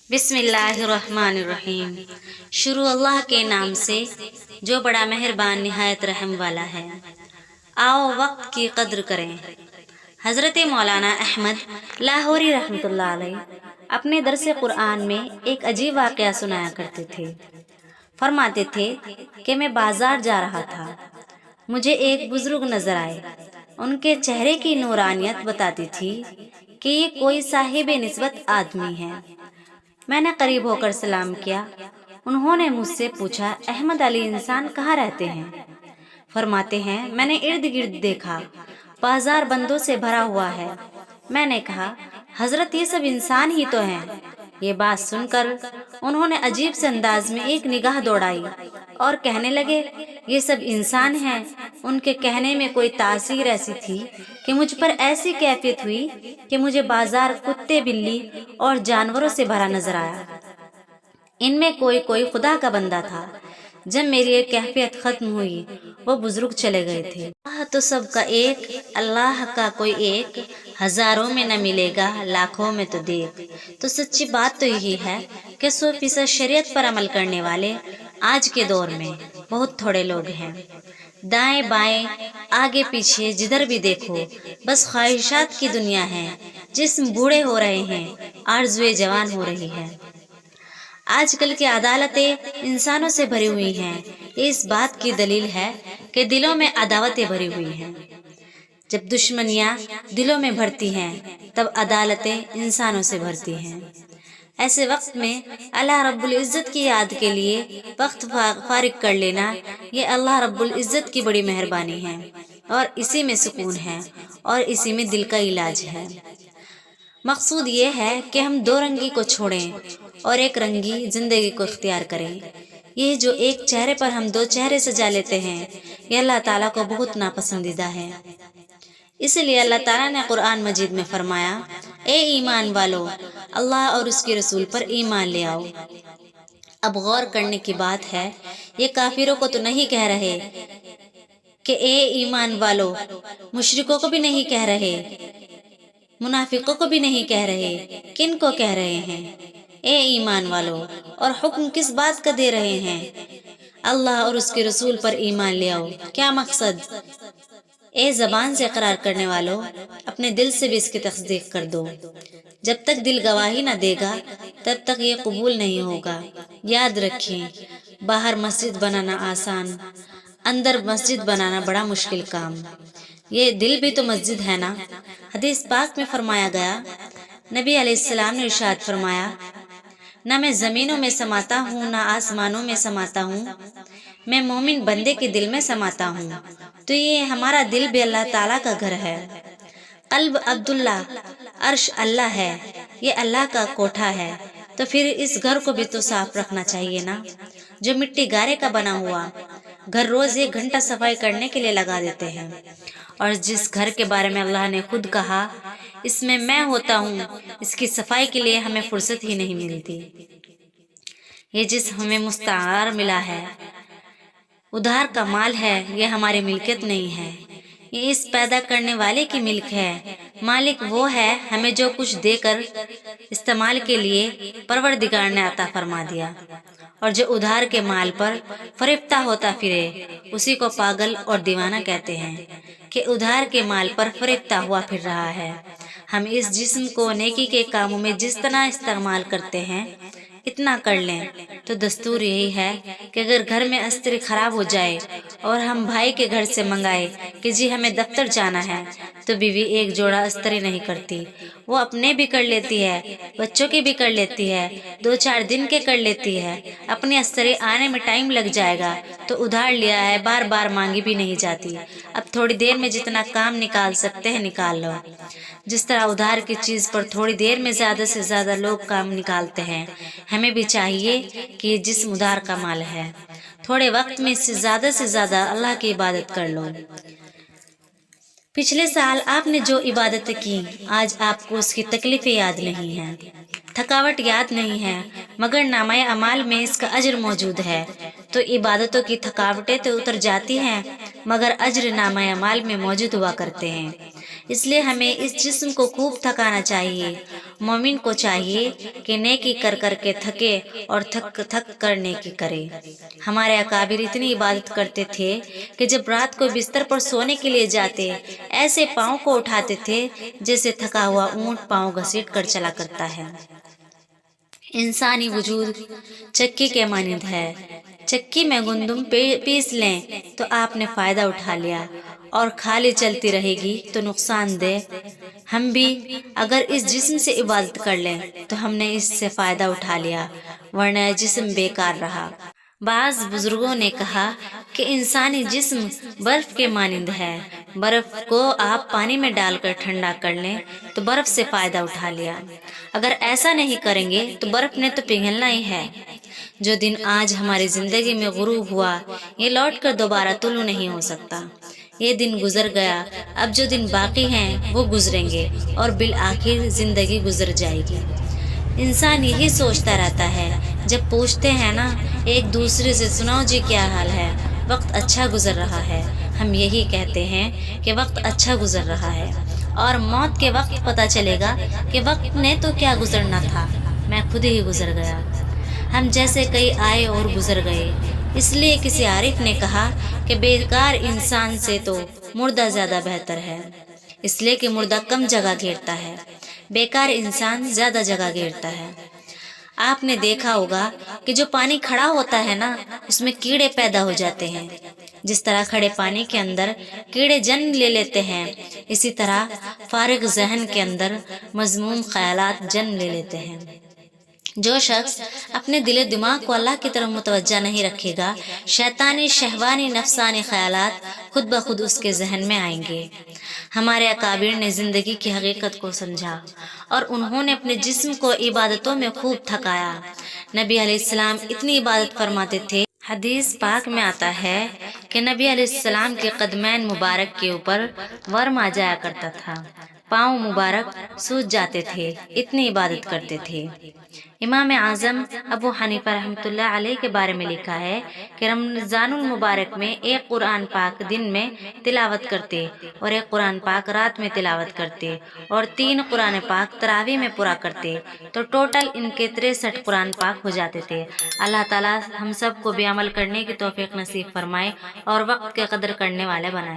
بسم اللہ الرحمن الرحیم۔ شروع اللہ کے نام سے جو بڑا مہربان نہایت رحم والا ہے۔ آؤ وقت کی قدر کریں۔ حضرت مولانا احمد لاہوری رحمۃ اللہ علیہ اپنے درس قرآن میں ایک عجیب واقعہ سنایا کرتے تھے۔ فرماتے تھے کہ میں بازار جا رہا تھا، مجھے ایک بزرگ نظر آئے۔ ان کے چہرے کی نورانیت بتاتی تھی کہ یہ کوئی صاحب نسبت آدمی ہے۔ میں نے قریب ہو کر سلام کیا۔ انہوں نے مجھ سے پوچھا، احمد علی انسان کہاں رہتے ہیں؟ فرماتے ہیں، میں نے ارد گرد دیکھا، بازار بندوں سے بھرا ہوا ہے۔ میں نے کہا، حضرت یہ سب انسان ہی تو ہیں۔ یہ بات سن کر انہوں نے عجیب سے انداز میں ایک نگاہ دوڑائی اور کہنے لگے، یہ سب انسان ہیں۔ ان کے کہنے میں کوئی تاثیر ایسی تھی کہ مجھ پر ایسی کیفیت ہوئی کہ مجھے بازار کتے، بلی اور جانوروں سے بھرا نظر آیا۔ ان میں کوئی خدا کا بندہ تھا۔ جب میری یہ کیفیت ختم ہوئی، وہ بزرگ چلے گئے تھے۔ اللہ تو سب کا ایک، اللہ کا کوئی ایک، ہزاروں میں نہ ملے گا، لاکھوں میں تو دیکھ۔ تو سچی بات تو یہی ہے کہ 100% شریعت پر عمل کرنے والے آج کے دور میں بہت تھوڑے لوگ ہیں۔ دائیں بائیں، آگے پیچھے، جدھر بھی دیکھو بس خواہشات کی دنیا ہے۔ جسم بوڑھے ہو رہے ہیں، آرزوئیں جوان ہو رہی ہے۔ آج کل کی عدالتیں انسانوں سے بھری ہوئی ہیں۔ یہ اس بات کی دلیل ہے کہ دلوں میں عداوتیں بھری ہوئی ہیں۔ جب دشمنیاں دلوں میں بھرتی ہیں تب عدالتیں انسانوں سے بھرتی ہیں۔ ایسے وقت میں اللہ رب العزت کی یاد کے لیے وقت فارغ کر لینا، یہ اللہ رب العزت کی بڑی مہربانی ہے، اور اسی میں سکون ہے اور اسی میں دل کا علاج ہے۔ مقصود یہ ہے کہ ہم دو رنگی کو چھوڑیں اور ایک رنگی زندگی کو اختیار کریں۔ یہ جو ایک چہرے پر ہم دو چہرے سجا لیتے ہیں، یہ اللہ تعالیٰ کو بہت ناپسندیدہ ہے۔ اس لیے اللہ تعالیٰ نے قرآن مجید میں فرمایا، اے ایمان والو، اللہ اور اس کے رسول پر ایمان لے آؤ۔ اب غور کرنے کی بات ہے، یہ کافروں کو تو نہیں کہہ رہے کہ اے ایمان والو، مشرکوں کو بھی نہیں کہہ رہے، منافقوں کو بھی نہیں کہہ رہے، کن کو کہہ رہے ہیں؟ اے ایمان والو۔ اور حکم کس بات کا دے رہے ہیں؟ اللہ اور اس کے رسول پر ایمان لے آؤ۔ کیا مقصد؟ اے زبان سے اقرار کرنے والو، اپنے دل سے بھی اس کی تصدیق کر دو۔ جب تک دل گواہی نہ دے گا تب تک یہ قبول نہیں ہوگا۔ یاد رکھیں، باہر مسجد بنانا آسان، اندر مسجد بنانا بڑا مشکل کام۔ یہ دل بھی تو مسجد ہے نا۔ حدیث پاک میں فرمایا گیا، نبی علیہ السلام نے ارشاد فرمایا، نہ میں زمینوں میں سماتا ہوں نہ آسمانوں میں سماتا ہوں، میں مومن بندے کے دل میں سماتا ہوں۔ تو یہ ہمارا دل بھی اللہ تعالیٰ کا گھر ہے۔ قلب عبداللہ، عرش اللہ ہے، یہ اللہ کا کوٹھا ہے۔ تو پھر اس گھر کو بھی تو صاف رکھنا چاہیے نا۔ جو مٹی گارے کا بنا ہوا گھر روز 1 گھنٹہ صفائی کرنے کے لیے لگا دیتے ہیں، اور جس گھر کے بارے میں اللہ نے خود کہا، اس میں میں ہوتا ہوں، اس کی صفائی کے لیے ہمیں فرصت ہی نہیں ملتی۔ یہ جس ہمیں مستعار ملا ہے، ادھار کا مال ہے، یہ ہماری ملکیت نہیں ہے، یہ اس پیدا کرنے والے کی ملک ہے۔ مالک وہ ہے، ہمیں جو کچھ دے کر استعمال کے لیے پروردگار نے عطا فرما دیا، اور جو ادھار کے مال پر فریفتہ ہوتا پھرے اسی کو پاگل اور دیوانہ کہتے ہیں کہ ادھار کے مال پر فریفتہ ہوا پھر رہا ہے۔ ہم اس جسم کو نیکی کے کاموں میں جس طرح استعمال کرتے ہیں اتنا کر لیں۔ تو دستور یہی ہے کہ اگر گھر میں استری خراب ہو جائے اور ہم بھائی کے گھر سے منگائے کہ جی ہمیں دفتر جانا ہے، تو بیوی ایک جوڑا استری نہیں کرتی، وہ اپنے بھی کر لیتی ہے، بچوں کی بھی کر لیتی ہے، 2-4 دن کے کر لیتی ہے۔ اپنی استری آنے میں ٹائم لگ جائے گا تو ادھار لیا ہے، بار بار مانگی بھی نہیں جاتی۔ اب تھوڑی دیر میں جتنا کام نکال سکتے ہیں نکال لو۔ جس طرح ادھار کی چیز پر تھوڑی دیر میں زیادہ سے زیادہ لوگ کام نکالتے ہیں، ہمیں بھی چاہیے کہ یہ جسم ادھار کا مال ہے، تھوڑے وقت میں اس سے زیادہ اللہ کی عبادت کر لو۔ پچھلے سال آپ نے جو عبادت کی، آج آپ کو اس کی تکلیفیں یاد نہیں ہیں، تھکاوٹ یاد نہیں ہے، مگر نامہ اعمال میں اس کا اجر موجود ہے۔ تو عبادتوں کی تھکاوٹیں تو اتر جاتی ہیں، مگر اجر نامہ اعمال میں موجود ہوا کرتے ہیں۔ اس لیے ہمیں اس جسم کو خوب تھکانا چاہیے۔ مومن کو چاہیے کہ نیکی کر کر کے تھکے اور تھک تھک کر نیکی کرے۔ ہمارے اکابر اتنی عبادت کرتے تھے کہ جب رات کو بستر پر سونے کے لیے جاتے ایسے پاؤں کو اٹھاتے تھے جیسے تھکا ہوا اونٹ پاؤں گھسیٹ کر چلا کرتا ہے۔ انسانی وجود چکی کے مانند ہے۔ چکی میں گندم پیس لیں تو آپ نے فائدہ اٹھا لیا، اور خالی چلتی رہے گی تو نقصان دہ۔ ہم بھی اگر اس جسم سے عبادت کر لیں تو ہم نے اس سے فائدہ اٹھا لیا، ورنہ جسم بیکار رہا۔ بعض بزرگوں نے کہا کہ انسانی جسم برف کے مانند ہے۔ برف کو آپ پانی میں ڈال کر ٹھنڈا کر لیں تو برف سے فائدہ اٹھا لیا۔ اگر ایسا نہیں کریں گے تو برف نے تو پگھلنا ہی ہے۔ جو دن آج ہماری زندگی میں غروب ہوا یہ لوٹ کر دوبارہ طلوع نہیں ہو سکتا۔ یہ دن گزر گیا، اب جو دن باقی ہیں وہ گزریں گے اور بالآخر زندگی گزر جائے گی۔ انسان یہی سوچتا رہتا ہے۔ جب پوچھتے ہیں نا ایک دوسرے سے، سناؤ جی کیا حال ہے، وقت اچھا گزر رہا ہے، ہم یہی کہتے ہیں کہ وقت اچھا گزر رہا ہے، اور موت کے وقت پتہ چلے گا کہ وقت نے تو کیا گزرنا تھا، میں خود ہی گزر گیا۔ ہم جیسے کئی آئے اور گزر گئے۔ اس لیے کسی عارف نے کہا کہ بیکار انسان سے تو مردہ زیادہ بہتر ہے، اس لیے کہ مردہ کم جگہ گھیرتا ہے، بیکار انسان زیادہ جگہ گھیرتا ہے۔ آپ نے دیکھا ہوگا کہ جو پانی کھڑا ہوتا ہے نا اس میں کیڑے پیدا ہو جاتے ہیں۔ جس طرح کھڑے پانی کے اندر کیڑے جنم لے لیتے ہیں، اسی طرح فارغ ذہن کے اندر مذموم خیالات جنم لے لیتے ہیں۔ جو شخص اپنے دل و دماغ کو اللہ کی طرف متوجہ نہیں رکھے گا، شیطانی شہوانی نفسانی خیالات خود بخود اس کے ذہن میں آئیں گے۔ ہمارے اکابر نے زندگی کی حقیقت کو سمجھا اور انہوں نے اپنے جسم کو عبادتوں میں خوب تھکایا۔ نبی علیہ السلام اتنی عبادت فرماتے تھے، حدیث پاک میں آتا ہے کہ نبی علیہ السلام کے قدمین مبارک کے اوپر ورم آ جایا کرتا تھا، پاؤں مبارک سوج جاتے تھے، اتنی عبادت کرتے تھے۔ امام اعظم ابو حنیفہ رحمۃ اللہ علیہ کے بارے میں لکھا ہے کہ رمضان المبارک میں ایک قرآن پاک دن میں تلاوت کرتے اور ایک قرآن پاک رات میں تلاوت کرتے اور 3 قرآن پاک تراویح میں پورا کرتے تو ٹوٹل ان کے 63 قرآن پاک ہو جاتے تھے۔ اللہ تعالیٰ ہم سب کو بھی عمل کرنے کی توفیق نصیب فرمائے اور وقت کے قدر کرنے والے بنائے۔